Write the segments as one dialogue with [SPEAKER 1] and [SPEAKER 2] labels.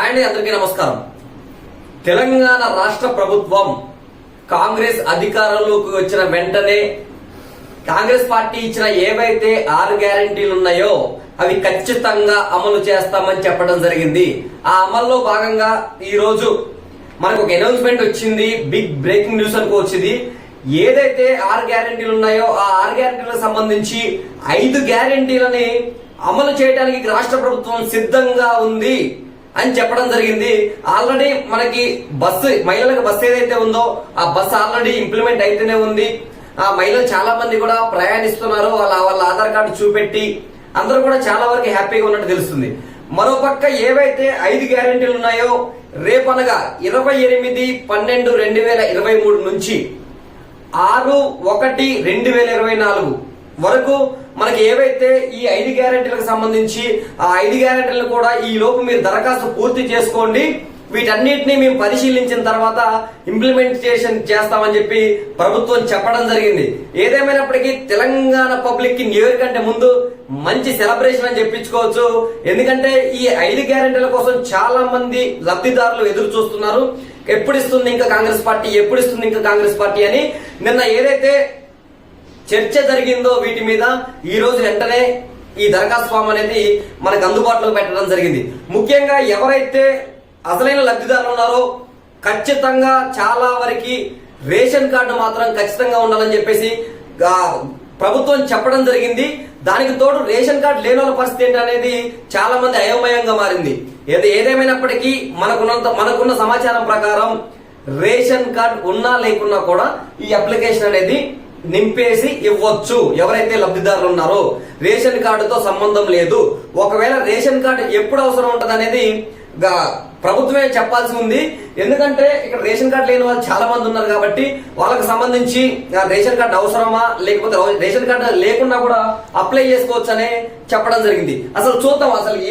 [SPEAKER 1] అండి అందరికీ నమస్కారం. తెలంగాణ రాష్ట్ర ప్రభుత్వం కాంగ్రెస్ అధికారంలోకి వచ్చిన వెంటనే కాంగ్రెస్ పార్టీ ఇచ్చిన ఏవైతే 6 గ్యారెంటీలు ఉన్నాయో అవి ఖచ్చితంగా అమలు చేస్తామని చెప్పడం జరిగింది. ఆ అమల్లో భాగంగా ఈ రోజు మనకు ఒక అనౌన్స్మెంట్ వచ్చింది. బిగ్ బ్రేకింగ్ న్యూస్ అనుకోవచ్చింది. ఏదైతే 6 గ్యారెంటీలు ఉన్నాయో ఆ 6 గ్యారెంటీలకు సంబంధించి 5 గ్యారెంటీలని అమలు చేయడానికి రాష్ట్ర ప్రభుత్వం సిద్ధంగా ఉంది అని చెప్పడం జరిగింది. ఆల్రెడీ మనకి మహిళలకు బస్సు ఏదైతే ఉందో ఆ బస్సు ఆల్రెడీ ఇంప్లిమెంట్ అయితేనే ఉంది. ఆ మహిళలు చాలా మంది కూడా ప్రయాణిస్తున్నారు. వాళ్ళ ఆధార్ కార్డు చూపెట్టి అందరూ కూడా చాలా వరకు హ్యాపీగా ఉన్నట్టు తెలుస్తుంది. మరోపక్క ఏవైతే 5 గ్యారెంటీలు ఉన్నాయో రేపనగా 28/12/2023 నుంచి 6/1/2024 వరకు మనకి ఏవైతే ఈ 5 గ్యారెంటీలకు సంబంధించి ఆ 5 గ్యారెంటీలను కూడా ఈ లోపు మీరు దరఖాస్తు పూర్తి చేసుకోండి. వీటన్నిటిని మేము పరిశీలించిన తర్వాత ఇంప్లిమెంటేషన్ చేస్తామని చెప్పి ప్రభుత్వం చెప్పడం జరిగింది. ఏదేమైనప్పటికీ తెలంగాణ పబ్లిక్ కి న్యూ ఇయర్ కంటే ముందు మంచి సెలబ్రేషన్ అని చెప్పించుకోవచ్చు. ఎందుకంటే ఈ 5 గ్యారెంటీల కోసం చాలా మంది లబ్ధిదారులు ఎదురు చూస్తున్నారు. ఎప్పుడు ఇస్తుంది ఇంకా కాంగ్రెస్ పార్టీ, ఎప్పుడు ఇస్తుంది ఇంకా కాంగ్రెస్ పార్టీ అని. నిన్న ఏదైతే చర్చ జరిగిందో వీటి మీద ఈ రోజు వెంటనే ఈ దరఖాస్తు ఫామ్ అనేది మనకు అందుబాటులో పెట్టడం జరిగింది. ముఖ్యంగా ఎవరైతే అసలైన లబ్ధిదారులు ఉన్నారో ఖచ్చితంగా చాలా వరకు రేషన్ కార్డు మాత్రం ఖచ్చితంగా ఉండాలని చెప్పేసి ప్రభుత్వం చెప్పడం జరిగింది. దానికి తోడు రేషన్ కార్డు లేని వాళ్ళ పరిస్థితి ఏంటి అనేది చాలా మంది అయోమయంగా మారింది. ఏదేమైనప్పటికీ మనకున్న సమాచారం ప్రకారం రేషన్ కార్డు ఉన్నా లేకున్నా కూడా ఈ అప్లికేషన్ అనేది నింపేసి ఇవ్వచ్చు. ఎవరైతే లబ్ధిదారులు ఉన్నారో రేషన్ కార్డుతో సంబంధం లేదు. ఒకవేళ రేషన్ కార్డు ఎప్పుడు అవసరం ఉంటది అనేది ప్రభుత్వమే చెప్పాల్సి ఉంది. ఎందుకంటే ఇక్కడ రేషన్ కార్డు లేని వాళ్ళు చాలా మంది ఉన్నారు కాబట్టి వాళ్ళకి సంబంధించి రేషన్ కార్డు అవసరమా లేకపోతే రేషన్ కార్డు లేకుండా కూడా అప్లై చేసుకోవచ్చు అనే చెప్పడం జరిగింది. అసలు చూద్దాం అసలు ఈ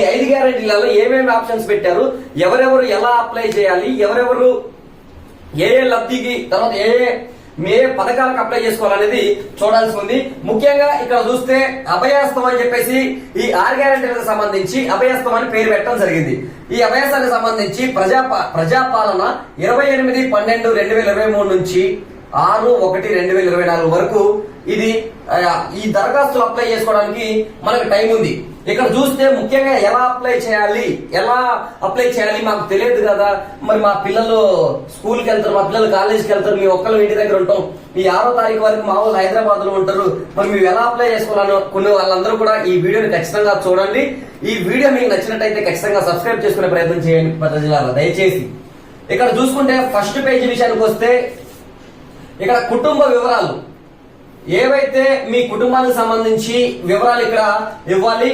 [SPEAKER 1] 5 గ్యారెంటీలలో ఏమేమి ఆప్షన్స్ పెట్టారు, ఎవరెవరు ఎలా అప్లై చేయాలి, ఎవరెవరు ఏ లబ్ధికి తర్వాత ఏ పథకాలకు అప్లై చేసుకోవాలనేది చూడాల్సి ఉంది. ముఖ్యంగా ఇక్కడ చూస్తే అభయాస్తం అని చెప్పేసి ఈ 6 గ్యారెంటీలకు సంబంధించి అభయాస్తం అని పేరు పెట్టడం జరిగింది. ఈ అభయాస్తానికి సంబంధించి ప్రజాపాలన 28/12/2023 నుంచి 6/1/2024 వరకు ఇది ఈ దరఖాస్తులు అప్లై చేసుకోవడానికి మనకు టైం ఉంది. ఇక్కడ చూస్తే ముఖ్యంగా ఎలా అప్లై చేయాలి మాకు తెలియదు కదా. మరి మా పిల్లలు స్కూల్కి వెళ్తారు, మా పిల్లలు కాలేజీకి వెళ్తారు, మీ ఒక్కళ్ళు ఇంటి దగ్గర ఉంటాం. ఈ 6వ తారీఖు వరకు మా వాళ్ళు హైదరాబాద్ లో ఉంటారు. మరి మేము ఎలా అప్లై చేసుకోవాలనుకునే వాళ్ళందరూ కూడా ఈ వీడియోని ఖచ్చితంగా చూడండి. ఈ వీడియో మీకు నచ్చినట్టయితే ఖచ్చితంగా సబ్స్క్రైబ్ చేసుకునే ప్రయత్నం చేయండి భద్రాద్రి జిల్లాలో దయచేసి. ఇక్కడ చూసుకుంటే ఫస్ట్ పేజీ విషయానికి వస్తే ఇక్కడ కుటుంబ వివరాలు ఏవైతే మీ కుటుంబానికి సంబంధించి వివరాలు ఇక్కడ ఇవ్వాలి.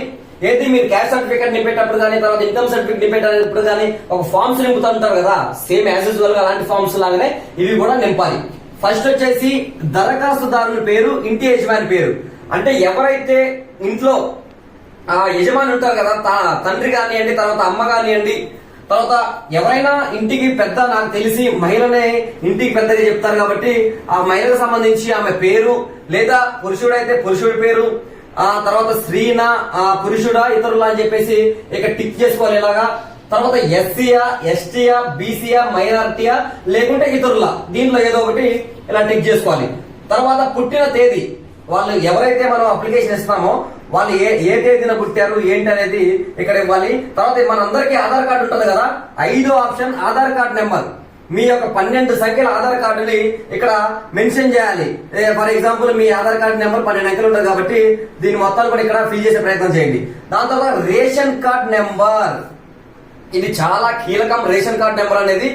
[SPEAKER 1] ఏది మీరు క్యాస్ట్ సర్టిఫికేట్ నింపేటప్పుడు కానీ తర్వాత ఇన్కమ్ సర్టిఫికేట్ నింపేటప్పుడు కానీ ఒక ఫామ్స్ నింపుతుంటారు కదా, సేమ్ యాజ్ యూజువల్ గా అలాంటి ఫామ్స్ లాగానే ఇవి కూడా నింపాలి. ఫస్ట్ వచ్చేసి దరఖాస్తుదారుని పేరు, ఇంటి యజమాని పేరు. అంటే ఎవరైతే ఇంట్లో యజమాని ఉంటారు కదా, తండ్రి కానివ్వండి, తర్వాత అమ్మ కానివ్వండి, తర్వాత ఎవరైనా ఇంటికి పెద్ద, నాకు తెలిసి మహిళనే ఇంటికి పెద్దగా చెప్తారు కాబట్టి ఆ మహిళకు సంబంధించి ఆమె పేరు, లేదా పురుషుడైతే పురుషుడి పేరు, తర్వాత స్త్రీనా పురుషుడా ఇతరులా అని చెప్పేసి ఇక టిక్ చేసుకోవాలి ఇలాగా. తర్వాత ఎస్సీయా, ఎస్టీయా, బీసీయా, మైనారిటీయా లేకుంటే ఇతరుల, దీంట్లో ఏదో ఒకటి ఇలా టిక్ చేసుకోవాలి. తర్వాత పుట్టిన తేదీ, వాళ్ళు ఎవరైతే మనం అప్లికేషన్ ఇస్తామో వాళ్ళు ఏ తేదీన పుట్టారు ఏంటి అనేది ఇక్కడ ఇవ్వాలి. తర్వాత మనందరికీ ఆధార్ కార్డు ఉంటుంది కదా, 5వ ఆప్షన్ ఆధార్ కార్డు నెంబర్. మీ యొక్క 12 సంఖ్యల ఆధార్ కార్డుని ఇక్కడ మెన్షన్ చేయాలి. For example me Aadhaar card number 12 అంకెలు ఉంటుంది కాబట్టి దీని మొత్తాన్ని కూడా ఇక్కడ ఫిల్ చేసే ప్రయత్నం చేయండి. దాని తర్వాత రేషన్ కార్డ్ నెంబర్, ఇది చాలా కీలకం. రేషన్ కార్డ్ నెంబర్ అనేది,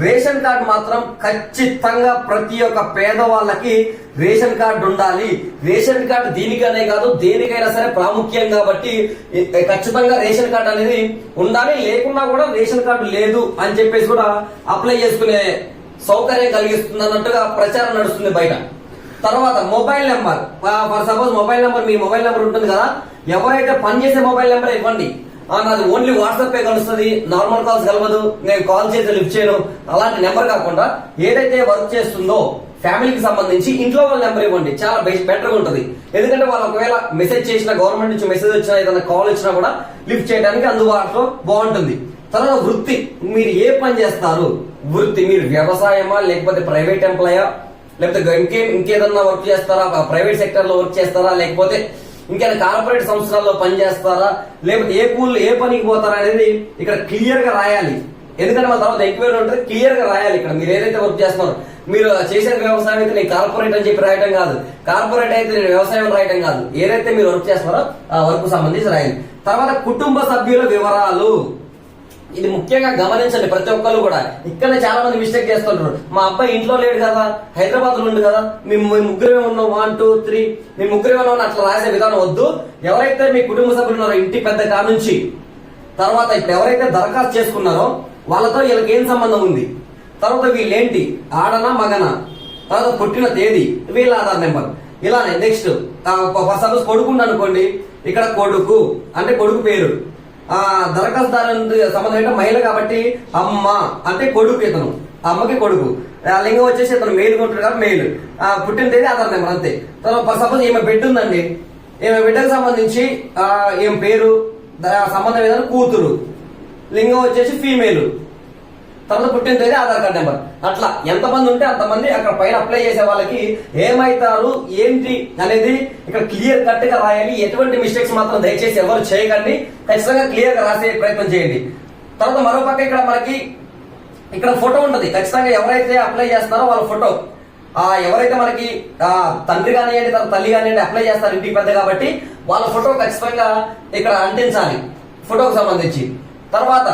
[SPEAKER 1] రేషన్ కార్డు మాత్రం ఖచ్చితంగా ప్రతి ఒక్క పేదవాళ్ళకి రేషన్ కార్డు ఉండాలి. రేషన్ కార్డు దీనికనే కాదు దేనికైనా సరే ప్రాముఖ్యం కాబట్టి ఖచ్చితంగా రేషన్ కార్డు అనేది ఉండాలి. లేకున్నా కూడా రేషన్ కార్డు లేదు అని చెప్పేసి కూడా అప్లై చేసుకునే సౌకర్యం కలిగిస్తుంది అన్నట్టుగా ప్రచారం నడుస్తుంది బయట. తర్వాత mobile number, for suppose mobile number, me mobile number ఉంటుంది కదా, ఎవరైతే పనిచేసే మొబైల్ నెంబర్ ఇవ్వండి. నాది ఓన్లీ వాట్సాప్ కలుస్తుంది, నార్మల్ కాల్స్ కలవదు, నేను కాల్ చేసి లిఫ్ట్ చేయను, అలాంటి నెంబర్ కాకుండా ఏదైతే వర్క్ చేస్తుందో ఫ్యామిలీకి సంబంధించి ఇంట్లో వాళ్ళ నెంబర్ ఇవ్వండి, చాలా బెటర్ గా ఉంటుంది. ఎందుకంటే వాళ్ళు ఒకవేళ మెసేజ్ చేసినా, గవర్నమెంట్ నుంచి మెసేజ్ వచ్చినా, ఏదైనా కాల్ వచ్చినా కూడా లిఫ్ట్ చేయడానికి అందుబాటులో బాగుంటుంది. తర్వాత వృత్తి, మీరు ఏ పని చేస్తారు, వృత్తి మీరు వ్యవసాయమా లేకపోతే ప్రైవేట్ ఎంప్లాయా లేకపోతే ఇంకేదన్నా వర్క్ చేస్తారా, ప్రైవేట్ సెక్టర్ లో వర్క్ చేస్తారా, లేకపోతే ఇంకేదైనా కార్పొరేట్ సంస్థల్లో పని చేస్తారా, లేకపోతే ఏ పనికి పోతారా అనేది ఇక్కడ క్లియర్ గా రాయాలి. ఎందుకంటే మన తర్వాత ఎంక్వైరీ ఉంటుంది, క్లియర్ గా రాయాలి. ఇక్కడ మీరు ఏదైతే వర్క్ చేస్తున్నారో, మీరు చేసే వ్యవసాయం అయితే నేను కార్పొరేట్ అని చెప్పి రాయటం కాదు, కార్పొరేట్ అయితే నేను వ్యవసాయం రాయటం కాదు, ఏదైతే మీరు వర్క్ చేస్తున్నారో ఆ వర్క్ సంబంధించి రాయాలి. తర్వాత కుటుంబ సభ్యుల వివరాలు, ఇది ముఖ్యంగా గమనించండి ప్రతి ఒక్కరు కూడా. ఇక్కడ చాలా మంది మిస్టేక్ చేస్తుంటారు, మా అబ్బాయి ఇంట్లో లేడు కదా, హైదరాబాద్ లో ఉండు కదా, మేము ముగ్గురే ఉన్నాం 1 2 3 మేము ముగ్గురే ఉన్నాం అట్లా రాసే విధానం వద్దు. ఎవరైతే మీ కుటుంబ సభ్యులు ఉన్నారో ఇంటి పెద్ద కా నుంచి, తర్వాత ఇప్పుడు ఎవరైతే దరఖాస్తు చేసుకున్నారో వాళ్ళతో వీళ్ళకి ఏం సంబంధం ఉంది, తర్వాత వీళ్ళేంటి, ఆడనా మగనా, తర్వాత పుట్టిన తేదీ, వీళ్ళ ఆధార్ నెంబర్. ఇలానే నెక్స్ట్ సపోజ్ కొడుకు అనుకోండి, ఇక్కడ కొడుకు అంటే కొడుకు పేరు, దరఖాస్తుదారు సంబంధం ఏంటంటే మహిళ కాబట్టి అమ్మ అంటే కొడుకు, ఇతను అమ్మకి కొడుకు, లింగం వచ్చేసి ఇతను మెయిల్ కొంటాడు కాబట్టి మెయిల్, పుట్టిన తేదీ ఆధార్ నెంబర్ అంతే. తర్వాత సపోజ్ ఈమె బిడ్డ ఉందండి, ఈమె బిడ్డకు సంబంధించి ఈమె పేరు సంబంధం ఏదైనా కూతురు, లింగం వచ్చేసి ఫీమేల్, తర్వాత పుట్టిన తేదీ ఆధార్ కార్డ్ నెంబర్. అట్లా ఎంతమంది ఉంటే అంతమంది అక్కడ పైన అప్లై చేసే వాళ్ళకి ఏమైతారు ఏంటి అనేది ఇక్కడ క్లియర్ కట్ గా రాయాలి. ఎటువంటి మిస్టేక్స్ మాత్రం దయచేసి ఎవరు చేయకండి, ఖచ్చితంగా క్లియర్ గా రాసే ప్రయత్నం చేయండి. తర్వాత మరో పక్క ఇక్కడ మనకి ఇక్కడ ఫోటో ఉంటది, ఖచ్చితంగా ఎవరైతే అప్లై చేస్తున్నారో వాళ్ళ ఫోటో, ఎవరైతే మనకి తండ్రి కానివ్వండి తల్లి కానివ్వండి అప్లై చేస్తారు ఇంటికి పెద్ద కాబట్టి వాళ్ళ ఫోటో ఖచ్చితంగా ఇక్కడ అంటించాలి ఫోటోకి సంబంధించి. తర్వాత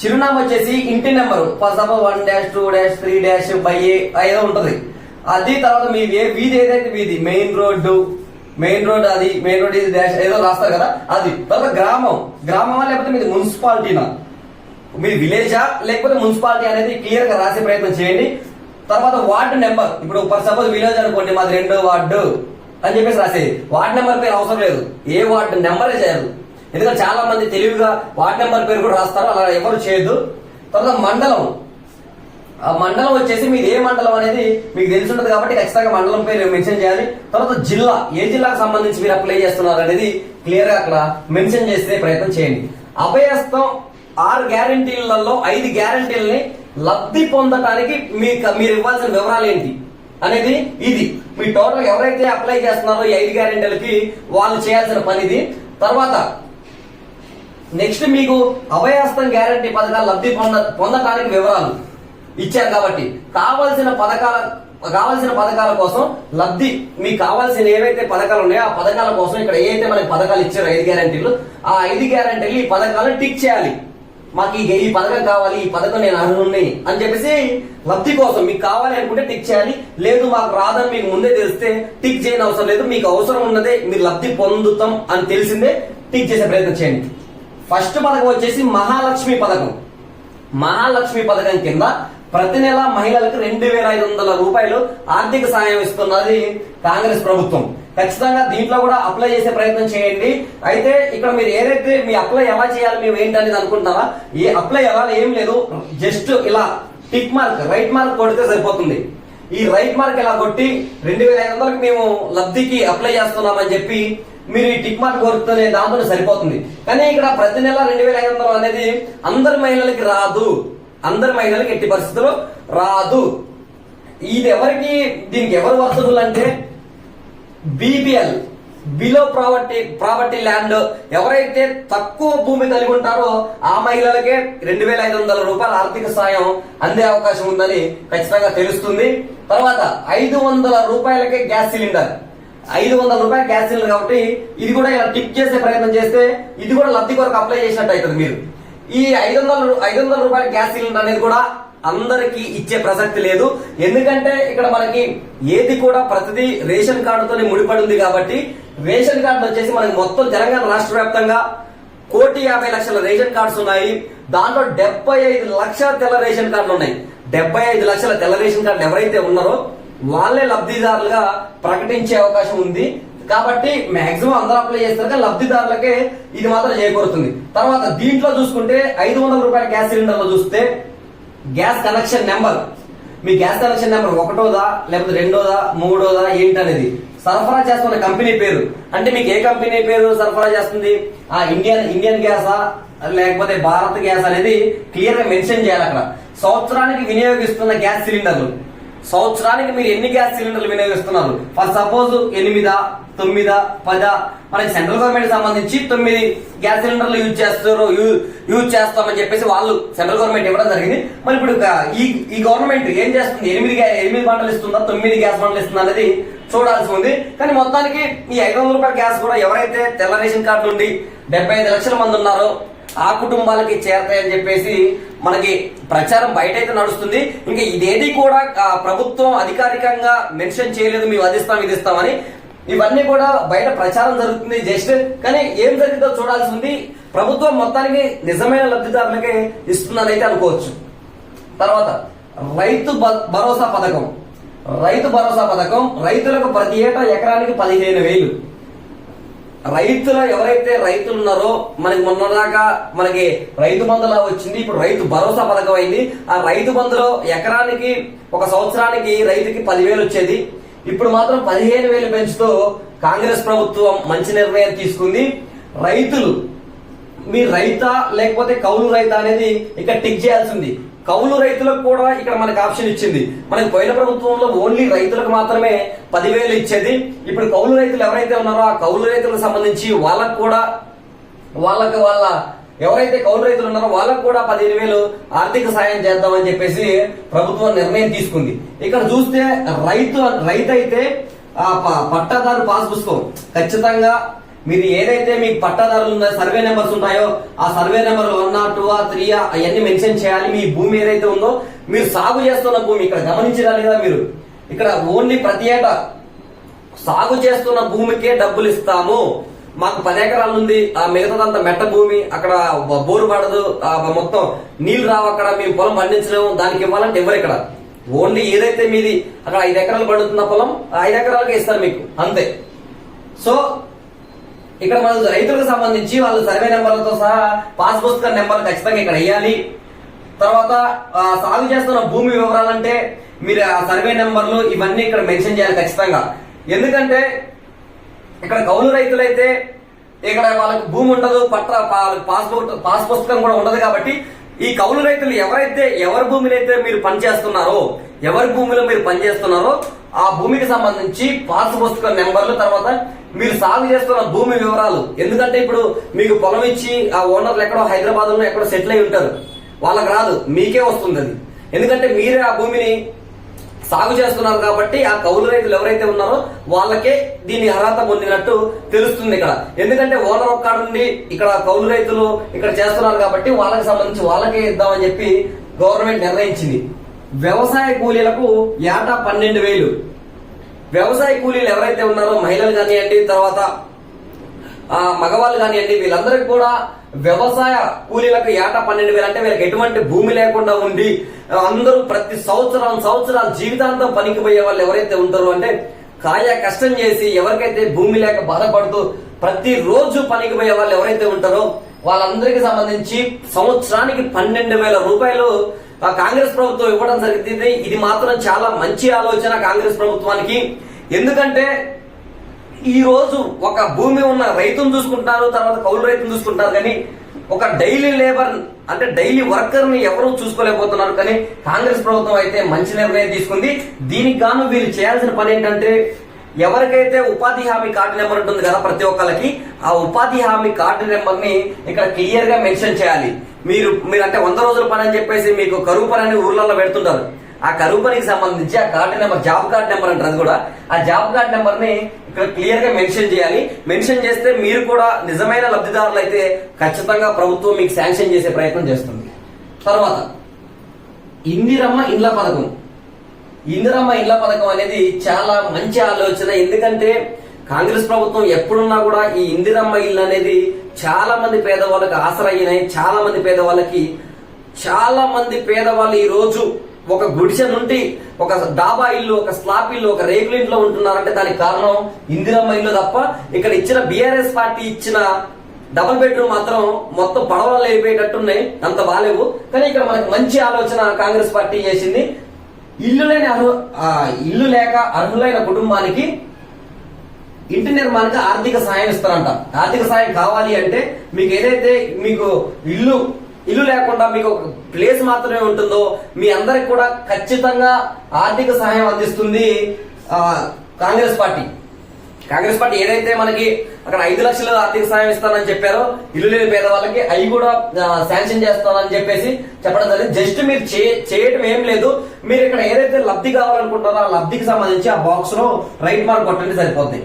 [SPEAKER 1] చిరునామా వచ్చేసి ఇంటి నెంబరు, ఫర్ సపోజ్ 1-2-3- ఏదో ఉంటది అది. తర్వాత మీ వీధి ఏదైతే వీధి, మెయిన్ రోడ్ అది, మెయిన్ రోడ్ ఇది డాష్ ఏదో రాస్తారు కదా అది. తర్వాత గ్రామమా లేకపోతే మీది మున్సిపాలిటీనా, మీ విలేజా లేకపోతే మున్సిపాలిటీ అనేది క్లియర్ గా రాసే ప్రయత్నం చేయండి. తర్వాత వార్డు నెంబర్, ఇప్పుడు ఫర్ సపోజ్ విలేజ్ అనుకోండి, మాది 2వ వార్డు అని చెప్పేసి రాసేది. వార్డు నెంబర్ పేరు అవసరం లేదు, ఏ వార్డు నెంబరే చేయదు. ఎందుకంటే చాలా మంది తెలివిగా వార్డు నెంబర్ పేరు కూడా రాస్తారు, అలా ఎవరు చేయొద్దు. తర్వాత మండలం వచ్చేసి మీది ఏ మండలం అనేది మీకు తెలిసి ఉంటుంది కాబట్టి ఖచ్చితంగా మండలం పేరు మెన్షన్ చేయాలి. తర్వాత జిల్లా, ఏ జిల్లాకు సంబంధించి మీరు అప్లై చేస్తున్నారు అనేది క్లియర్ గా అక్కడ మెన్షన్ చేసే ప్రయత్నం చేయండి. అభయహస్తం 6 గ్యారంటీలలో 5 గ్యారంటీలని లబ్ధి పొందడానికి మీరు ఇవ్వాల్సిన వివరాలు ఏంటి అనేది ఇది. మీ టోటల్ ఎవరైతే అప్లై చేస్తున్నారో ఈ 5 గ్యారంటీలకి వాళ్ళు చేయాల్సిన పని ఇది. తర్వాత నెక్స్ట్ మీకు అభయహస్తం గ్యారంటీ పథకాలు లబ్ధి పొందడానికి వివరాలు ఇచ్చారు కాబట్టి కావాల్సిన పథకాల కోసం లబ్ధి మీకు కావాల్సిన ఏవైతే పథకాలు ఉన్నాయో ఆ పథకాల కోసం ఇక్కడ ఏదైతే మనకి పథకాలు ఇచ్చారో 5 గ్యారంటీలు, ఆ 5 గ్యారంటీలు ఈ పథకాలను టిక్ చేయాలి. మాకు ఈ పథకం కావాలి, ఈ పథకం నేను అర్హుణ్ణి అని చెప్పేసి లబ్ధి కోసం మీకు కావాలి అనుకుంటే టిక్ చేయాలి. లేదు మాకు రాదని మీకు ముందే తెలిస్తే టిక్ చేయని అవసరం లేదు, మీకు అవసరం ఉన్నదే మీరు లబ్ధి పొందుతాం అని తెలిసిందే టిక్ చేసే ప్రయత్నం చేయండి. ఫస్ట్ పథకం వచ్చేసి మహాలక్ష్మి పథకం కింద ప్రతి నెల మహిళలకు 2500 రూపాయలు ఆర్థిక సాయం ఇస్తున్నది కాంగ్రెస్ ప్రభుత్వం. ఖచ్చితంగా దీంట్లో కూడా అప్లై చేసే ప్రయత్నం చేయండి. అయితే ఇక్కడ మీరు ఏదైతే మీ అప్లై ఎలా చేయాలి మేము ఏంటనేది అనుకుంటారా, ఏ అప్లై ఎలా ఏం లేదు, జస్ట్ ఇలా టిక్ మార్క్ రైట్ మార్క్ కొడితే సరిపోతుంది. ఈ రైట్ మార్క్ ఇలా కొట్టి 2500కి మేము లబ్ధికి అప్లై చేస్తున్నామని చెప్పి మీరు ఈ టిక్ మార్క్ కొడుతూనే దాంతో సరిపోతుంది. కానీ ఇక్కడ ప్రతి నెల 2500 అనేది అందరి మహిళలకి రాదు, అందరి మహిళలకి ఎట్టి పరిస్థితుల్లో రాదు. ఇది దీనికి ఎవరు వర్తకులు అంటే BPL, బిలో ప్రాపర్టీ ల్యాండ్, ఎవరైతే తక్కువ భూమి కలిగి ఉంటారో ఆ మహిళలకే 2500 రూపాయల ఆర్థిక సాయం అందే అవకాశం ఉందని ఖచ్చితంగా తెలుస్తుంది. తర్వాత 500 రూపాయలకే గ్యాస్ సిలిండర్, 500 రూపాయల గ్యాస్ సిలిండర్ కాబట్టి ఇది కూడా ఇలా టిక్ చేసే ప్రయత్నం చేస్తే ఇది కూడా లబ్ధి కొరకు అప్లై చేసినట్టు అవుతుంది. మీరు ఈ 500 రూపాయల గ్యాస్ సిలిండర్ అనేది కూడా అందరికి ఇచ్చే ప్రసక్తి లేదు. ఎందుకంటే ఇక్కడ మనకి ఏది కూడా ప్రతిదీ రేషన్ కార్డుతోనే ముడిపడి ఉంది కాబట్టి రేషన్ కార్డు వచ్చేసి మనకి మొత్తం తెలంగాణ రాష్ట్ర వ్యాప్తంగా 1,50,00,000 రేషన్ కార్డ్స్ ఉన్నాయి. దాంట్లో 75 లక్షల తెల్ల రేషన్ కార్డులు ఉన్నాయి. 75 లక్షల తెల్ల రేషన్ కార్డులు ఎవరైతే ఉన్నారో వాళ్ళే లబ్ధిదారులుగా ప్రకటించే అవకాశం ఉంది. కాబట్టి మాక్సిమం అందరూ అప్లై చేస్తారు కానీ లబ్ధిదారులకే ఇది మాత్రం చేకూరుతుంది. తర్వాత దీంట్లో చూసుకుంటే 500 రూపాయల గ్యాస్ సిలిండర్ లో చూస్తే గ్యాస్ కనెక్షన్ నెంబర్, మీ గ్యాస్ కనెక్షన్ నెంబర్ 1దా లేకపోతే 2దా 3దా ఏంటనేది సరఫరా చేస్తున్న కంపెనీ పేరు, అంటే మీకు ఏ కంపెనీ పేరు సరఫరా చేస్తుంది, ఆ ఇండియన్ గ్యాసా లేకపోతే భారత్ గ్యాస్ అనేది క్లియర్ గా మెన్షన్ చేయాలి. అక్కడ సంవత్సరానికి వినియోగిస్తున్న గ్యాస్ సిలిండర్లు, సంవత్సరానికి మీరు ఎన్ని గ్యాస్ సిలిండర్లు వినియోగిస్తున్నారు, ఫర్ సపోజ్ 8, 9, 10, మనకి సెంట్రల్ గవర్నమెంట్ సంబంధించి 9 గ్యాస్ సిలిండర్లు యూజ్ చేస్తామని చెప్పేసి వాళ్ళు సెంట్రల్ గవర్నమెంట్ ఇవ్వడం జరిగింది. మరి ఇప్పుడు ఈ గవర్నమెంట్ ఏం చేస్తుంది, 8 బండలు ఇస్తుందా 9 గ్యాస్ బండలు ఇస్తుందా అనేది చూడాల్సి ఉంది. కానీ మొత్తానికి ఈ 500 రూపాయల గ్యాస్ కూడా ఎవరైతే తెల్ల రేషన్ కార్డు నుండి 75 లక్షల మంది ఉన్నారో ఆ కుటుంబాలకి చేరతాయని చెప్పేసి మనకి ప్రచారం బయట అయితే నడుస్తుంది. ఇంకా ఇదేది కూడా ప్రభుత్వం అధికారికంగా మెన్షన్ చేయలేదు, మేము అది ఇస్తామని. ఇవన్నీ కూడా బయట ప్రచారం జరుగుతుంది జస్ట్. కానీ ఏం జరిగిందో చూడాల్సి ఉంది. ప్రభుత్వం మొత్తానికి నిజమైన లబ్ధిదారులకే ఇస్తుందని అయితే అనుకోవచ్చు. తర్వాత రైతు భరోసా పథకం. రైతులకు ప్రతి ఏటా ఎకరానికి 15,000. ఎవరైతే రైతులు ఉన్నారో మనకి మొన్నదాకా మనకి రైతు బంధులా వచ్చింది, ఇప్పుడు రైతు భరోసా పథకం అయింది. ఆ రైతు బంధులో ఎకరానికి ఒక సంవత్సరానికి రైతుకి 10,000 వచ్చేది. ఇప్పుడు మాత్రం 15,000 పెంచుతూ కాంగ్రెస్ ప్రభుత్వం మంచి నిర్ణయం తీసుకుంది. రైతులు మీ రైతా లేకపోతే కౌలు రైతా అనేది ఇక్కడ టిక్ చేయాల్సింది. కౌలు రైతులకు కూడా ఇక్కడ మనకు ఆప్షన్ ఇచ్చింది. మనకి పోయిన ప్రభుత్వంలో ఓన్లీ రైతులకు మాత్రమే 10,000 ఇచ్చేది. ఇప్పుడు కౌలు రైతులు ఎవరైతే ఉన్నారో ఆ కౌలు రైతులకు సంబంధించి వాళ్ళకు కూడా ఎవరైతే కౌలు రైతులు ఉన్నారో వాళ్ళకు కూడా 15,000 ఆర్థిక సాయం చేద్దామని చెప్పేసి ప్రభుత్వం నిర్ణయం తీసుకుంది. ఇక్కడ చూస్తే రైతు అయితే పట్టాదారు పాస్ పుస్తకం ఖచ్చితంగా మీరు ఏదైతే మీకు పట్టాదారులు ఉన్నాయో సర్వే నెంబర్స్ ఉంటాయో ఆ సర్వే నెంబర్ 1, 2, 3 అవన్నీ మెన్షన్ చేయాలి. మీ భూమి ఏదైతే ఉందో మీరు సాగు చేస్తున్న భూమి ఇక్కడ గమనించాలి కదా. మీరు ఇక్కడ ఓన్లీ ప్రతి ఏటా సాగు చేస్తున్న భూమికే డబ్బులు ఇస్తాము. మాకు 10 ఎకరాలు ఉంది, ఆ మిగతాదంతా మెట్ట భూమి, అక్కడ బోరు పడదు, మొత్తం నీళ్లు రావు, అక్కడ మేము పొలం పండించలేము, దానికి ఇవ్వాలంటే ఎవరు ఇక్కడ ఓన్లీ ఏదైతే మీది అక్కడ 5 ఎకరాలు పడుతున్న పొలం 5 ఎకరాలకే ఇస్తారు మీకు, అంతే. సో ఇక్కడ మన రైతులకు సంబంధించి వాళ్ళు సర్వే నెంబర్లతో సహా పాస్ పుస్తక నెంబర్ ఖచ్చితంగా ఇక్కడ వేయాలి. తర్వాత సాగు చేస్తున్న భూమి వివరాలంటే మీరు ఆ సర్వే నెంబర్లు ఇవన్నీ ఇక్కడ మెన్షన్ చేయాలి ఖచ్చితంగా. ఎందుకంటే ఇక్కడ కౌలు రైతులైతే ఇక్కడ వాళ్ళకి భూమి ఉండదు, పాస్ పుస్తకం కూడా ఉండదు. కాబట్టి ఈ కౌలు రైతులు ఎవరి భూమిలో అయితే మీరు పనిచేస్తున్నారో, ఎవరి భూమిలో మీరు పనిచేస్తున్నారో ఆ భూమికి సంబంధించి పాస్ పుస్తకం నెంబర్లు, తర్వాత మీరు సాగు చేస్తున్న భూమి వివరాలు. ఎందుకంటే ఇప్పుడు మీకు పొలం ఇచ్చి ఆ ఓనర్లు ఎక్కడో హైదరాబాద్ లో ఎక్కడో సెటిల్ అయి ఉంటారు, వాళ్ళకి రాదు, మీకే వస్తుంది అది. ఎందుకంటే మీరే ఆ భూమిని సాగు చేస్తున్నారు కాబట్టి ఆ కౌలు రైతులు ఎవరైతే ఉన్నారో వాళ్ళకే దీని అర్హత పొందినట్టు తెలుస్తుంది ఇక్కడ. ఎందుకంటే ఓనర్ ఒక్క నుండి ఇక్కడ కౌలు రైతులు ఇక్కడ చేస్తున్నారు కాబట్టి వాళ్ళకి సంబంధించి వాళ్ళకే ఇద్దామని చెప్పి గవర్నమెంట్ నిర్ణయించింది. వ్యవసాయ కూలీలకు ఏటా 12,000. వ్యవసాయ కూలీలు ఎవరైతే ఉన్నారో మహిళలు కానివ్వండి, తర్వాత మగవాళ్ళు కానివ్వండి, వీళ్ళందరికీ కూడా వ్యవసాయ కూలీలకు ఏటా 12,000. అంటే వీళ్ళకి ఎటువంటి భూమి లేకుండా ఉండి అందరూ ప్రతి సంవత్సరాలు జీవితాంతం పనికి పోయే వాళ్ళు ఎవరైతే ఉంటారో, అంటే కాయ కష్టం చేసి ఎవరికైతే భూమి లేక బాధపడుతూ ప్రతిరోజు పనికి పోయే వాళ్ళు ఎవరైతే ఉంటారో వాళ్ళందరికీ సంబంధించి సంవత్సరానికి 12,000 రూపాయలు కాంగ్రెస్ ప్రభుత్వం ఇవ్వడం జరిగింది. ఇది మాత్రం చాలా మంచి ఆలోచన కాంగ్రెస్ ప్రభుత్వానికి. ఎందుకంటే ఈ రోజు ఒక భూమి ఉన్న రైతును చూసుకుంటారు, తర్వాత కౌలు రైతును చూసుకుంటారు, కానీ ఒక డైలీ లేబర్ అంటే డైలీ వర్కర్ ని ఎవరూ చూసుకోలేకపోతున్నారు. కానీ కాంగ్రెస్ ప్రభుత్వం అయితే మంచి నిర్ణయం తీసుకుంది. దీనికి గాను వీళ్ళు చేయాల్సిన పని ఏంటంటే ఎవరికైతే ఉపాధి హామీ కార్డు నెంబర్ ఉంటుంది కదా ప్రతి ఒక్కరికి, ఆ ఉపాధి హామీ కార్డు నెంబర్ ని ఇక్కడ క్లియర్ గా మెన్షన్ చేయాలి. మీరు అంటే 100 రోజుల పని అని చెప్పేసి మీకు కరువు పని అని ఊర్లలో పెడుతుంటారు. ఆ కరువు పనికి సంబంధించి ఆ card number, job card number అంటారు, అది కూడా ఆ జాబ్ కార్డు నెంబర్ ని ఇక్కడ క్లియర్ గా మెన్షన్ చేయాలి. మెన్షన్ చేస్తే మీరు కూడా నిజమైన లబ్ధిదారులు అయితే ఖచ్చితంగా ప్రభుత్వం మీకు శాంక్షన్ చేసే ప్రయత్నం చేస్తుంది. తర్వాత ఇందిరమ్మ ఇండ్ల పథకం. ఇందిరమ్మ ఇండ్ల పథకం అనేది చాలా మంచి ఆలోచన. ఎందుకంటే కాంగ్రెస్ ప్రభుత్వం ఎప్పుడున్నా కూడా ఈ ఇందిరమ్మ ఇల్లు అనేది చాలా మంది పేదవాళ్ళకి ఆసరా అయినాయి. చాలా మంది పేదవాళ్ళు ఈ రోజు ఒక గుడిసె నుండి ఒక డాబా ఇల్లు, ఒక స్లాబ్ ఇల్లు, ఒక రేకుల ఇంట్లో ఉంటున్నారంటే దానికి కారణం ఇందిరమ్మ ఇల్లు తప్ప ఇక్కడ ఇచ్చిన బీఆర్ఎస్ పార్టీ ఇచ్చిన డబుల్ బెడ్రూమ్ మాత్రం మొత్తం పడవలు వెళ్ళిపోయేటట్టున్నాయి, అంత బాలేవు. కానీ ఇక్కడ మనకి మంచి ఆలోచన కాంగ్రెస్ పార్టీ చేసింది. ఇల్లు లేక అర్హులైన కుటుంబానికి ఇంటి నిర్మాణానికి ఆర్థిక సాయం ఇస్తారంట. ఆర్థిక సాయం కావాలి అంటే మీకు ఏదైతే మీకు ఇల్లు లేకుండా మీకు ఒక ప్లేస్ మాత్రమే ఉంటుందో మీ అందరికి కూడా ఖచ్చితంగా ఆర్థిక సహాయం అందిస్తుంది కాంగ్రెస్ పార్టీ. కాంగ్రెస్ పార్టీ ఏదైతే మనకి అక్కడ 5 లక్షలు ఆర్థిక సాయం ఇస్తానని చెప్పారో ఇల్లు లేని పేదవాళ్ళకి అవి కూడా శాంక్షన్ చేస్తానని చెప్పేసి చెప్పడం జరిగింది. జస్ట్ మీరు చేయటం ఏం లేదు, మీరు ఇక్కడ ఏదైతే లబ్ధి కావాలనుకుంటారో ఆ లబ్ధికి సంబంధించి ఆ బాక్స్ లో రైట్ మార్క్ కొట్టండి సరిపోద్ది.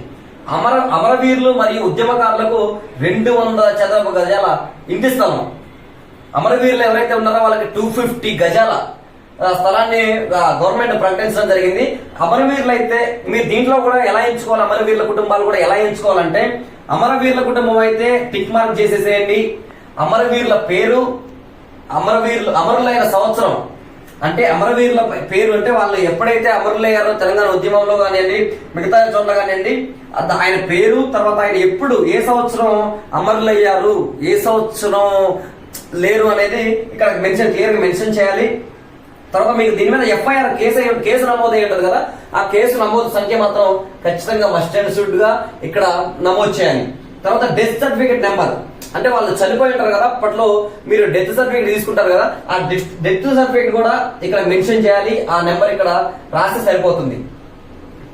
[SPEAKER 1] అమరవీరులు మరియు ఉద్యమకారులకు 200 చదరపు గజాల ఇంటి స్థలం. అమరవీరులు ఎవరైతే ఉన్నారో వాళ్ళకి 250 గజాల స్థలాన్ని గవర్నమెంట్ ప్రకటించడం జరిగింది. అమరవీరులు అయితే మీరు దీంట్లో కూడా ఎలా ఎంచుకోవాలి, అమరవీరుల కుటుంబాలు కూడా ఎలా ఎంచుకోవాలంటే అమరవీరుల కుటుంబం అయితే టిక్ మార్క్ చేసేసేయండి. అమరవీరుల పేరు, అమరులైన సంవత్సరం, అంటే అమరవీరుల పేరు అంటే వాళ్ళు ఎప్పుడైతే అమరులయ్యారో తెలంగాణ ఉద్యమంలో కానివ్వండి మిగతా చోట్ల కానివ్వండి ఆయన పేరు, తర్వాత ఆయన ఎప్పుడు ఏ సంవత్సరం అమరులయ్యారు ఏ సంవత్సరం లేరు అనేది ఇక్కడ క్లియర్ గా మెన్షన్ చేయాలి. తర్వాత మీకు దీని మీద ఎఫ్ఐఆర్ కేసు నమోదు అయ్యి ఉంటుంది కదా, ఆ కేసు నమోదు సంఖ్య మాత్రం ఖచ్చితంగా మస్ట్ అండ్ షుడ్ గా ఇక్కడ నమోదు చేయాలి. తర్వాత డెత్ సర్టిఫికేట్ నెంబర్, అంటే వాళ్ళు చనిపోయి ఉంటారు కదా అప్పట్లో మీరు డెత్ సర్టిఫికేట్ తీసుకుంటారు కదా, ఆ డెత్ సర్టిఫికేట్ కూడా ఇక్కడ మెన్షన్ చేయాలి. ఆ నెంబర్ ఇక్కడ రాస్తే సరిపోతుంది.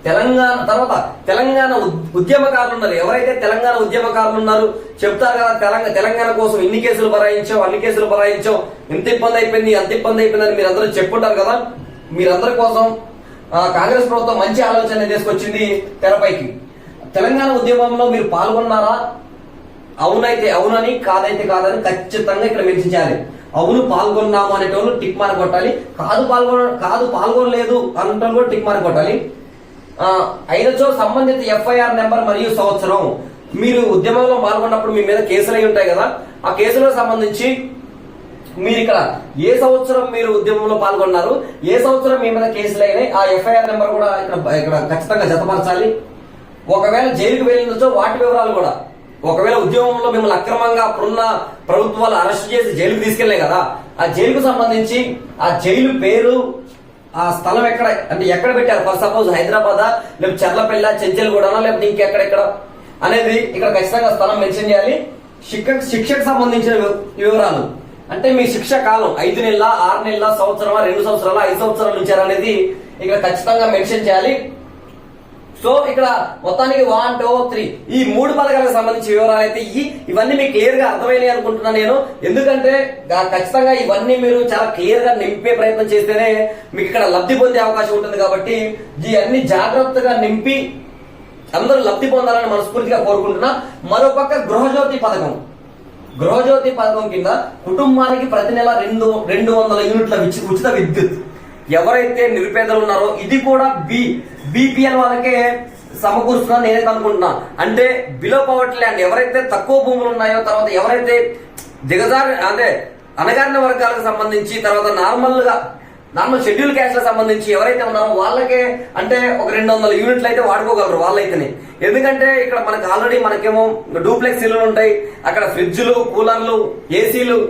[SPEAKER 1] తెలంగాణ ఉద్యమకారులు ఉన్నారు, ఎవరైతే తెలంగాణ ఉద్యమకారులు ఉన్నారు చెప్తారు కదా తెలంగాణ కోసం ఇన్ని కేసులు బరాయించాం అన్ని కేసులు బరాయించాం ఎంత ఇబ్బంది అయిపోయింది అంత ఇబ్బంది అయిపోయిందని మీరు అందరూ చెప్పుంటారు కదా. మీరందరి కోసం కాంగ్రెస్ ప్రభుత్వం మంచి ఆలోచన తీసుకొచ్చింది తెరపైకి. తెలంగాణ ఉద్యమంలో మీరు పాల్గొన్నారా, అవునైతే అవునని కాదైతే కాదని ఖచ్చితంగా ఇక్కడ మెన్షన్ చేయాలి. అవును పాల్గొన్నాము అనేటోళ్ళు టిక్ మార్క్ కొట్టాలి, కాదు పాల్గొనలేదు అనేటోళ్ళు కూడా టిక్ మార్క్ కొట్టాలి. అయినచో సంబంధిత ఎఫ్ఐఆర్ నెంబర్ మరియు సంవత్సరం, మీరు ఉద్యమంలో పాల్గొన్నప్పుడు మీ మీద కేసులు అయి ఉంటాయి కదా, ఆ కేసులకు సంబంధించి మీరు ఇక్కడ ఏ సంవత్సరం మీరు ఉద్యమంలో పాల్గొన్నారు ఏ సంవత్సరం మీ మీద కేసులు అయినాయి ఆ ఎఫ్ఐఆర్ నెంబర్ కూడా ఇక్కడ ఖచ్చితంగా జతపరచాలి. ఒకవేళ జైలుకు వెళ్ళినచో వాటి వివరాలు కూడా, ఒకవేళ ఉద్యమంలో మిమ్మల్ని అక్రమంగా అప్పుడున్న ప్రభుత్వాలు అరెస్ట్ చేసి జైలుకు తీసుకెళ్లాయి కదా, ఆ జైలుకు సంబంధించి ఆ జైలు పేరు, ఆ స్థలం ఎక్కడ అంటే ఎక్కడ పెట్టారు, ఫర్ సపోజ్ హైదరాబాద్ లేకపోతే చర్లపల్లి చెంచల్గూడనా లేకపోతే ఇంకెక్కడెక్కడ అనేది ఇక్కడ ఖచ్చితంగా స్థలం మెన్షన్ చేయాలి. శిక్షకు సంబంధించిన వివరాలు, అంటే మీ శిక్ష కాలం 5 నెలల 6 నెలల సంవత్సరమా 2 సంవత్సరాల 5 సంవత్సరాలు ఉంచారనేది ఇక్కడ ఖచ్చితంగా మెన్షన్ చేయాలి. సో ఇక్కడ మొత్తానికి 1, 2, 3 ఈ 3 పథకాలకు సంబంధించిన వివరాలు అయితే ఇవన్నీ మీకు క్లియర్ గా అర్థమైనాయి అనుకుంటున్నాను నేను. ఎందుకంటే ఖచ్చితంగా ఇవన్నీ మీరు చాలా క్లియర్ గా నింపే ప్రయత్నం చేస్తేనే మీకు ఇక్కడ లబ్ధి పొందే అవకాశం ఉంటుంది. కాబట్టి ఇవన్నీ జాగ్రత్తగా నింపి అందరూ లబ్ధి పొందాలని మనస్ఫూర్తిగా కోరుకుంటున్నా. మరోపక్క గృహజ్యోతి పథకం కింద కుటుంబానికి ప్రతి నెల 200 యూనిట్ల ఉచిత విద్యుత్ ఎవరైతే నిరుపేదలు ఉన్నారో ఇది కూడా బీపీఎల్ వాళ్ళకే సమకూరుస్తుందని నేనైతే అనుకుంటున్నా. అంటే బిలో పవర్టీ ల్యాండ్ ఎవరైతే తక్కువ భూములు ఉన్నాయో, తర్వాత ఎవరైతే అంటే అణగారిన వర్గాలకు సంబంధించి, తర్వాత నార్మల్ షెడ్యూల్ క్యాస్ట్ సంబంధించి ఎవరైతే ఉన్నారో వాళ్ళకే అంటే ఒక 200 యూనిట్లు అయితే వాడుకోగలరు వాళ్ళైతేనే. ఎందుకంటే ఇక్కడ మనకు ఆల్రెడీ మనకేమో డూప్లెక్స్ ఇల్లులు ఉంటాయి, అక్కడ ఫ్రిడ్జ్లు కూలర్లు ఏసీలు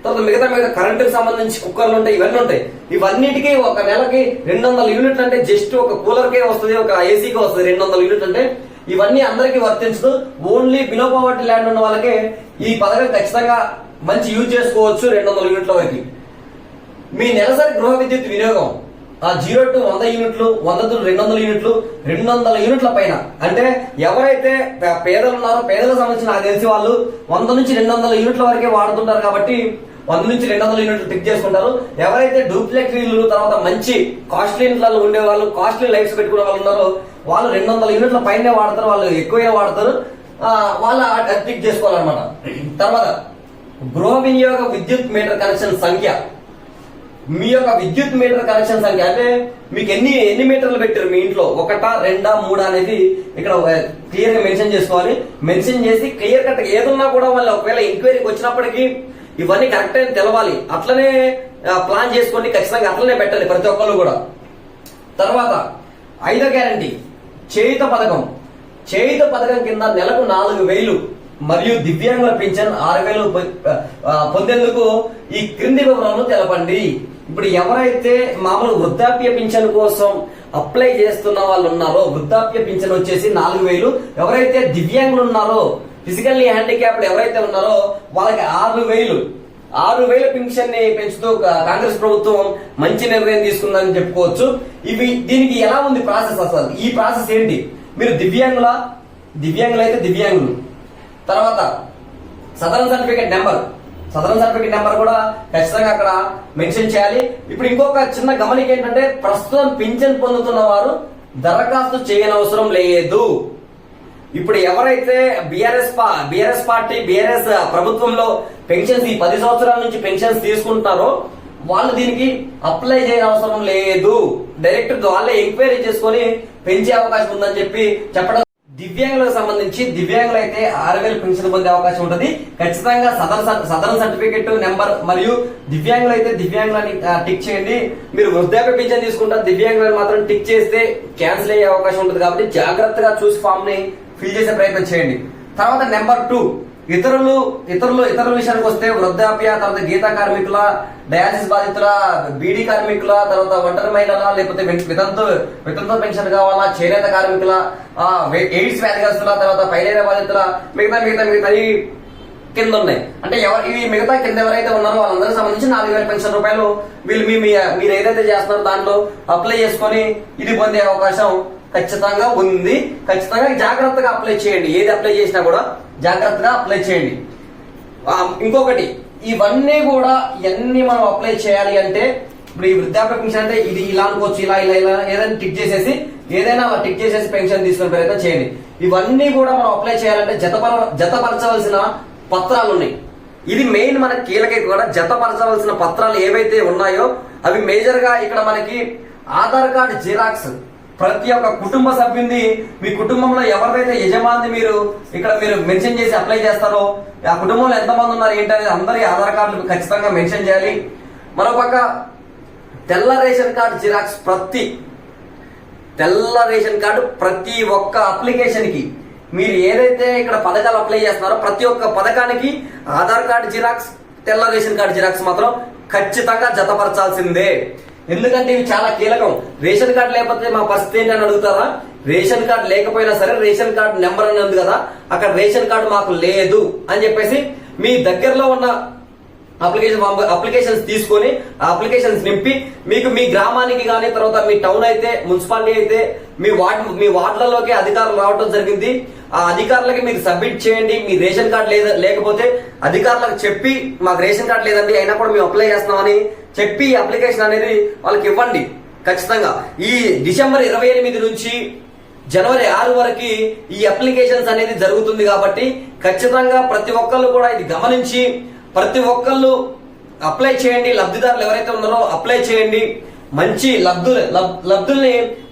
[SPEAKER 1] తర్వాత మిగతా కరెంటుకు సంబంధించి కుక్కర్లు ఉంటాయి, ఇవన్నీ ఉంటాయి. ఇవన్నిటికీ ఒక నెలకి 200 యూనిట్లు అంటే జస్ట్ ఒక కూలర్కే వస్తుంది, ఒక ఏసీకి వస్తుంది 200 యూనిట్లు. అంటే ఇవన్నీ అందరికీ వర్తించదు, ఓన్లీ బిలో పవర్టీ ల్యాండ్ ఉన్న వాళ్ళకే ఈ పథకం ఖచ్చితంగా మంచి యూజ్ చేసుకోవచ్చు. 200 యూనిట్ల వరకు మీ నెలసరి గృహ విద్యుత్ వినియోగం 0 to 100 యూనిట్లు, 100 to 200 యూనిట్లు, 200 యూనిట్ల పైన అంటే ఎవరైతే పేదలు ఉన్నారో పేదలకు సంబంధించిన నాకు తెలిసి వాళ్ళు 100 నుంచి 200 యూనిట్ల వరకే వాడుతుంటారు. కాబట్టి 100 నుంచి 200 యూనిట్లు టిక్ చేసుకుంటారు. ఎవరైతే డూప్లెక్స్ ఇల్లు తర్వాత మంచి కాస్ట్లీ ఇంట్లో ఉండే వాళ్ళు, కాస్ట్లీ లైట్స్ పెట్టుకునే వాళ్ళు ఉన్నారో వాళ్ళు 200 యూనిట్ల పైనే వాడతారు, వాళ్ళు ఎక్కువైనా వాడతారు, వాళ్ళు టిక్ చేసుకోవాలన్నమాట. తర్వాత గృహ వినియోగ విద్యుత్ మీటర్ కనెక్షన్ సంఖ్య, మీ యొక్క విద్యుత్ మీటర్ కనెక్షన్ సంఖ్య అంటే మీకు ఎన్ని మీటర్లు పెట్టారు మీ ఇంట్లో, 1, 2, 3 అనేది ఇక్కడ క్లియర్ గా మెన్షన్ చేసుకోవాలి. మెన్షన్ చేసి క్లియర్ కట్ ఏదున్నా కూడా వాళ్ళు ఒకవేళ ఎంక్వైరీకి వచ్చినప్పటికీ ఇవన్నీ కరెక్ట్ అని తెలవాలి. అట్లనే ప్లాన్ చేసుకోండి, ఖచ్చితంగా అట్లనే పెట్టాలి ప్రతి ఒక్కరు కూడా. తర్వాత 5వ గ్యారంటీ చేయుత పథకం కింద నెలకు 4,000 మరియు దివ్యాంగుల పింఛన్ 6,000 పొందేందుకు ఈ క్రింది వివరాలను తెలపండి. ఇప్పుడు ఎవరైతే మామూలు వృద్ధాప్య పింఛన్ కోసం అప్లై చేస్తున్న వాళ్ళు ఉన్నారో వృద్ధాప్య పింఛన్ వచ్చేసి 4,000. ఎవరైతే దివ్యాంగులు ఉన్నారో ఫిజికల్లీ హ్యాండిక్యాప్డ్ ఎవరైతే ఉన్నారో వాళ్ళకి 6,000 పింఛన్ ని పెంచుతూ కాంగ్రెస్ ప్రభుత్వం మంచి నిర్ణయం తీసుకుందని చెప్పుకోవచ్చు. దీనికి ఎలా ఉంది ప్రాసెస్? అసలు ఈ ప్రాసెస్ ఏంటి? మీరు దివ్యాంగులు అయితే దివ్యాంగులు, తర్వాత సదరన్ సర్టిఫికేట్ నెంబర్ కూడా ఖచ్చితంగా అక్కడ మెన్షన్ చేయాలి. ఇప్పుడు ఇంకొక చిన్న గమనిక ఏంటంటే ప్రస్తుతం పింఛన్ పొందుతున్న వారు దరఖాస్తు చేయనవసరం లేదు. ఇప్పుడు ఎవరైతే బీఆర్ఎస్ ప్రభుత్వంలో పెన్షన్స్ ఈ 10 సంవత్సరాల నుంచి పెన్షన్స్ తీసుకుంటున్నారో వాళ్ళు దీనికి అప్లై చేయనవసరం లేదు. డైరెక్ట్ వాళ్ళే ఎంక్వైరీ చేసుకొని పెంచే అవకాశం ఉందని చెప్పడం. దివ్యాంగులకు సంబంధించి దివ్యాంగులు అయితే 6,000 పెన్షన్ పొందే అవకాశం ఉంటుంది. ఖచ్చితంగా సదరన్ సర్టిఫికెట్ నెంబర్ మరియు దివ్యాంగులు అయితే దివ్యాంగులని టిక్ చేయండి. మీరు వృద్ధాప్య పింఛన్ తీసుకుంటారు, దివ్యాంగులను మాత్రం టిక్ చేస్తే క్యాన్సిల్ అయ్యే అవకాశం ఉంటుంది. కాబట్టి జాగ్రత్తగా చూసి ఫామ్ ని ఫిల్ చేసే ప్రయత్నం చేయండి. తర్వాత నెంబర్ 2 ఇతరుల విషయానికి వస్తే వృద్ధాప్య, తర్వాత గీతా కార్మికుల, డయాలసిస్ బాధితుల, బీడీ కార్మికుల, తర్వాత ఒంటరి మహిళల, లేకపోతే వితంతు పెన్షన్ కావాలా, చేనేత కార్మికుల, ఎయిడ్స్ వ్యాధిగ్రస్తుల, తర్వాత పైలేర బాధితుల, మిగతా కింద ఉన్నాయి. అంటే ఇవి మిగతా కింద ఎవరైతే ఉన్నారో వాళ్ళందరికీ సంబంధించి 4,000 పెన్షన్ రూపాయలు వీళ్ళు మీరు ఏదైతే చేస్తున్నారో దాంట్లో అప్లై చేసుకొని ఇది పొందే అవకాశం ఖచ్చితంగా ఉంది. ఖచ్చితంగా జాగ్రత్తగా అప్లై చేయండి. ఏది అప్లై చేసినా కూడా జాగ్రత్తగా అప్లై చేయండి. ఇంకొకటి, ఇవన్నీ మనం అప్లై చేయాలి అంటే ఇప్పుడు ఈ వృద్ధాప్య పెన్షన్ అంటే ఇది ఇలా అనుకోవచ్చు, ఇలా ఏదైనా టిక్ చేసేసి పెన్షన్ తీసుకునే ప్రయత్నం చేయండి. ఇవన్నీ కూడా మనం అప్లై చేయాలంటే జతపరచవలసిన పత్రాలు ఉన్నాయి. ఇది మెయిన్ మన కీలక కూడా. జతపరచవలసిన పత్రాలు ఏవైతే ఉన్నాయో అవి మేజర్ గా ఇక్కడ మనకి ఆధార్ కార్డు జిరాక్స్. ప్రతి ఒక్క కుటుంబ సభ్యుని, మీ కుటుంబంలో ఎవరైతే యజమాని మీరు మెన్షన్ చేసి అప్లై చేస్తారో ఆ కుటుంబంలో ఎంతమంది ఉన్నారు ఏంటనేది అందరి ఆధార్ కార్డులు ఖచ్చితంగా మెన్షన్ చేయాలి. మరోపక్క తెల్ల రేషన్ కార్డు జిరాక్స్, ప్రతి ఒక్క అప్లికేషన్ కి మీరు ఏదైతే ఇక్కడ పథకాలు అప్లై చేస్తున్నారో ప్రతి ఒక్క పథకానికి ఆధార్ కార్డు జిరాక్స్, తెల్ల రేషన్ కార్డు జిరాక్స్ మాత్రం ఖచ్చితంగా జతపరచాల్సిందే. ఎందుకంటే ఇవి చాలా కీలకం. రేషన్ కార్డు లేకపోతే మా పరిస్థితి ఏంటని అడుగుతారా? రేషన్ కార్డు లేకపోయినా సరే రేషన్ కార్డు నెంబర్ అని ఉంది కదా, అక్కడ రేషన్ కార్డు మాకు లేదు అని చెప్పేసి మీ దగ్గరలో ఉన్న అప్లికేషన్స్ తీసుకొని ఆ అప్లికేషన్స్ నింపి మీకు మీ గ్రామానికి కానీ, తర్వాత మీ టౌన్ అయితే, మున్సిపాలిటీ అయితే మీ వార్డులలోకి అధికారులు రావడం జరిగింది. ఆ అధికారులకి మీరు సబ్మిట్ చేయండి. మీ రేషన్ కార్డు లేకపోతే అధికారులకు చెప్పి మాకు రేషన్ కార్డు లేదండి అయినా కూడా మేము అప్లై చేస్తున్నామని చెప్పి అప్లికేషన్ అనేది వాళ్ళకి ఇవ్వండి. ఖచ్చితంగా ఈ డిసెంబర్ 28 నుంచి జనవరి 6 వరకు ఈ అప్లికేషన్స్ అనేది జరుగుతుంది. కాబట్టి ఖచ్చితంగా ప్రతి ఒక్కళ్ళు కూడా ఇది గమనించి ప్రతి ఒక్కళ్ళు అప్లై చేయండి. లబ్ధిదారులు ఎవరైతే ఉన్నారో అప్లై చేయండి. మంచి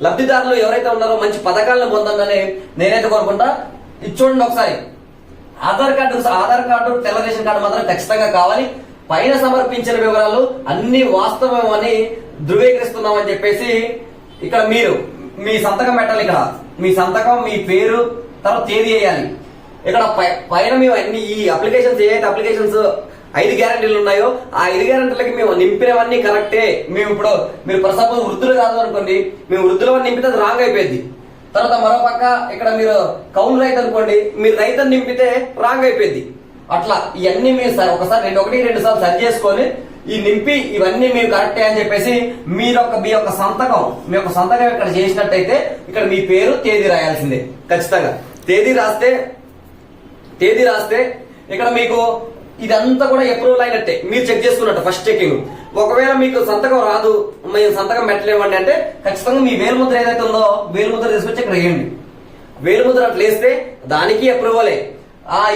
[SPEAKER 1] లబ్ధిదారులు ఎవరైతే ఉన్నారో మంచి పథకాలను పొందండి నేనైతే కోరుకుంటా. ఇది చూడండి ఒకసారి, ఆధార్ కార్డు తెల్ల రేషన్ కార్డు మాత్రం ఖచ్చితంగా కావాలి. పైన సమర్పించిన వివరాలు అన్ని వాస్తవమని ధృవీకరిస్తున్నామని చెప్పేసి ఇక్కడ మీరు మీ సంతకం పెట్టాలి. ఇక్కడ మీ సంతకం, మీ పేరు, తర్వాత తేదీ వేయాలి. ఇక్కడ పైన మేము అన్ని ఈ అప్లికేషన్స్ ఏవైతే అప్లికేషన్స్ 5 గ్యారెంటీలు ఉన్నాయో ఆ 5 గ్యారెంటీలకి మేము నింపినవన్నీ కరెక్టే. మీరు సపోజ్ వృద్ధులు కాదు అనుకోండి, మేము వృద్ధుల నింపితే అది రాంగ్ అయిపోయింది. తర్వాత మరోపక్క ఇక్కడ మీరు కౌలు రైతు అనుకోండి, మీరు రైతుని నింపితే రాంగ్ అయిపోయింది. అట్లా ఇవన్నీ మీరు ఒకసారి 2 సార్లు సరి చేసుకొని ఈ నింపి ఇవన్నీ మీరు కరెక్టే అని చెప్పేసి మీ యొక్క సంతకం ఇక్కడ చేసినట్టయితే ఇక్కడ మీ పేరు, తేదీ రాయాల్సిందే. ఖచ్చితంగా తేదీ రాస్తే ఇక్కడ మీకు ఇదంతా కూడా అప్రూవల్ అయినట్టే, మీరు చెక్ చేసుకున్నట్టు ఫస్ట్ చెకింగ్. ఒకవేళ మీకు సంతకం రాదు, మేము సంతకం పెట్టలేమండి అంటే ఖచ్చితంగా మీ వేలుముద్ర ఏదైతే ఉందో వేలుముద్ర తీసుకొచ్చి ఇక్కడ వేయండి. వేలుముద్ర అట్లా వేస్తే దానికి అప్రూవలే.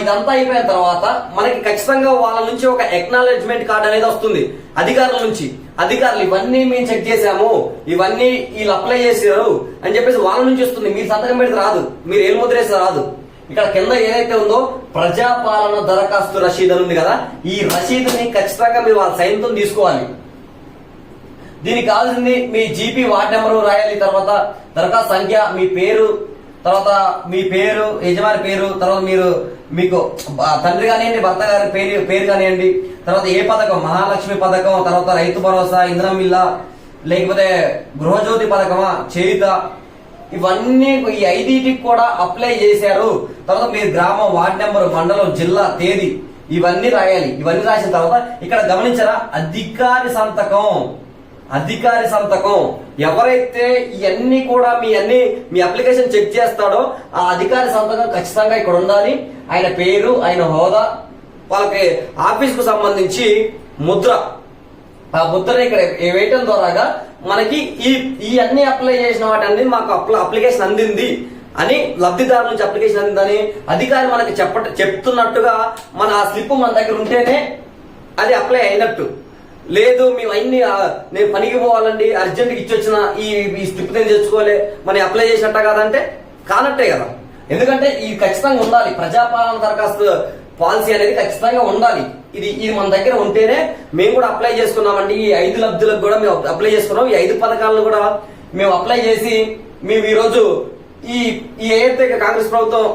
[SPEAKER 1] ఇదంతా అయిపోయిన తర్వాత మనకి ఖచ్చితంగా వాళ్ళ నుంచి ఒక ఎక్నాలెడ్జ్మెంట్ కార్డ్ అనేది వస్తుంది అధికారుల నుంచి. అధికారులు ఇవన్నీ మేము చెక్ చేసాము, ఇవన్నీ వీళ్ళు అప్లై చేశారు అని చెప్పేసి వాళ్ళ నుంచి వస్తుంది. మీరు సంతకం పెడితే రాదు, మీరు ఏలుముద్ర వేస్తే రాదు. ఇక్కడ కింద ఏదైతే ఉందో ప్రజాపాలన దరఖాస్తు రసీదు అని ఉంది కదా, ఈ రసీదుని ఖచ్చితంగా మీరు వాళ్ళ సైన్తో తీసుకోవాలి. దీనికి కావాల్సింది మీ జీపీ వార్డ్ నెంబరు రాయాలి, తర్వాత దరఖాస్తు సంఖ్య, మీ పేరు, తర్వాత మీ పేరు, యజమాని పేరు, తర్వాత మీకు తండ్రి కానివ్వండి, భర్త గారి పేరు కానివ్వండి, తర్వాత ఏ పథకం, మహాలక్ష్మి పథకం, తర్వాత రైతు భరోసా, ఇంద్రం ఇల్లా, లేకపోతే గృహజ్యోతి పథకమా, చేయుత, ఇవన్నీ ఈ 5టికి కూడా అప్లై చేశారు. తర్వాత మీరు గ్రామం, వార్డ్ నెంబర్, మండలం, జిల్లా, తేదీ ఇవన్నీ రాయాలి. ఇవన్నీ రాసిన తర్వాత ఇక్కడ గమనించారా, అధికారి సంతకం ఎవరైతే ఇవన్నీ కూడా మీ అప్లికేషన్ చెక్ చేస్తాడో ఆ అధికారి సంతకం ఖచ్చితంగా ఇక్కడ ఉండాలి. ఆయన పేరు, ఆయన హోదా, వాళ్ళకి ఆఫీస్ కు సంబంధించి ముద్ర, ఆ ముద్రని ఇక్కడ వేయటం ద్వారాగా మనకి ఈ అన్ని అప్లై చేసిన వాటి మాకు అప్లికేషన్ అందింది అని, లబ్ధిదారు నుంచి అప్లికేషన్ అందిందని అధికారి మనకి చెప్తున్నట్టుగా మన ఆ స్లిప్ మన దగ్గర ఉంటేనే అది అప్లై అయినట్టు. లేదు మేము నేను పనికి పోవాలండి, అర్జెంట్గా ఇచ్చొచ్చిన ఈ స్లిప్ నేను తెచ్చుకోలే, మనం అప్లై చేసినట్ట కాదంటే కానట్టే కదా. ఎందుకంటే ఇది ఖచ్చితంగా ఉండాలి. ప్రజాపాలన దరఖాస్తు పాలసీ అనేది ఖచ్చితంగా ఉండాలి. ఇది మన దగ్గర ఉంటేనే మేము కూడా అప్లై చేసుకున్నామండి. ఈ 5 లబ్ధులకు కూడా మేము అప్లై చేసుకున్నాం. ఈ 5 పథకాలను కూడా మేము అప్లై చేసి మేము ఈ రోజు ఏదైతే కాంగ్రెస్ ప్రభుత్వం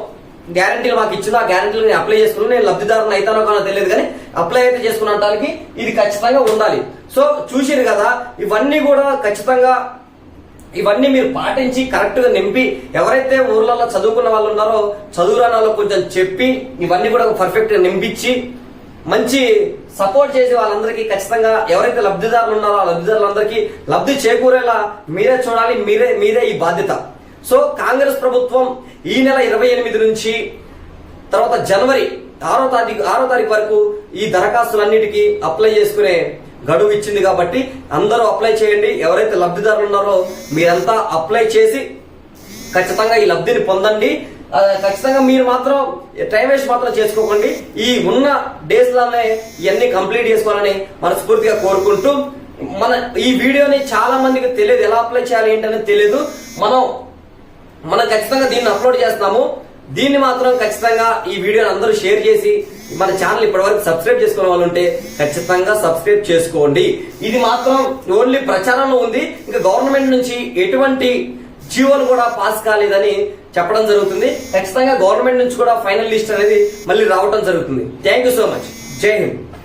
[SPEAKER 1] గ్యారంటీలు మాకు ఇచ్చిందో ఆ గ్యారంటీలు నేను అప్లై చేసుకున్నాను. నేను లబ్ధిదారుని అయితానో కానో తెలియదు, కానీ అప్లై అయితే చేసుకున్నటానికి ఇది ఖచ్చితంగా ఉండాలి. సో చూసిరు కదా, ఇవన్నీ కూడా ఖచ్చితంగా ఇవన్నీ మీరు పాటించి కరెక్ట్ గా నింపి, ఎవరైతే ఊర్లలో చదువుకున్న వాళ్ళు ఉన్నారో చదువురాని వాళ్ళకి కొంచెం చెప్పి ఇవన్నీ కూడా పర్ఫెక్ట్ గా నింపించి మంచి సపోర్ట్ చేసి వాళ్ళందరికీ ఖచ్చితంగా ఎవరైతే లబ్ధిదారులు ఉన్నారో ఆ లబ్ధిదారులందరికీ లబ్ధి చేకూరేలా మీరే చూడాలి. మీరే ఈ బాధ్యత. సో కాంగ్రెస్ ప్రభుత్వం ఈ నెల 28 నుంచి తర్వాత జనవరి 6వ తారీఖు వరకు ఈ దరఖాస్తులన్నిటికీ అప్లై చేసుకునే గడువు ఇచ్చింది. కాబట్టి అందరూ అప్లై చేయండి. ఎవరైతే లబ్ధిదారులు ఉన్నారో మీరంతా అప్లై చేసి ఖచ్చితంగా ఈ లబ్ధిని పొందండి. ఖచ్చితంగా మీరు మాత్రం టైం వేస్ట్ మాత్రం చేసుకోకండి. ఈ ఉన్న డేస్ లోనే ఇవన్నీ కంప్లీట్ చేసుకోవాలని మనస్ఫూర్తిగా కోరుకుంటూ, ఈ వీడియోని చాలా మందికి తెలియదు, ఎలా అప్లై చేయాలి ఏంటనేది తెలియదు. మనం ఖచ్చితంగా దీన్ని అప్లోడ్ చేస్తాము. దీన్ని మాత్రం ఖచ్చితంగా ఈ వీడియోని అందరూ షేర్ చేసి మన ఛానల్ ఇప్పటివరకు సబ్స్క్రైబ్ చేసుకునే వాళ్ళు ఉంటే ఖచ్చితంగా సబ్స్క్రైబ్ చేసుకోండి. ఇది మాత్రం ఓన్లీ ప్రచారంలో ఉంది. ఇంకా గవర్నమెంట్ నుంచి ఎటువంటి జీవోలు కూడా పాస్ కాలేదని చెప్పడం జరుగుతుంది. ఖచ్చితంగా గవర్నమెంట్ నుంచి కూడా ఫైనల్ లిస్ట్ అనేది మళ్ళీ రావడం జరుగుతుంది. Thank you so much. జై హింద్.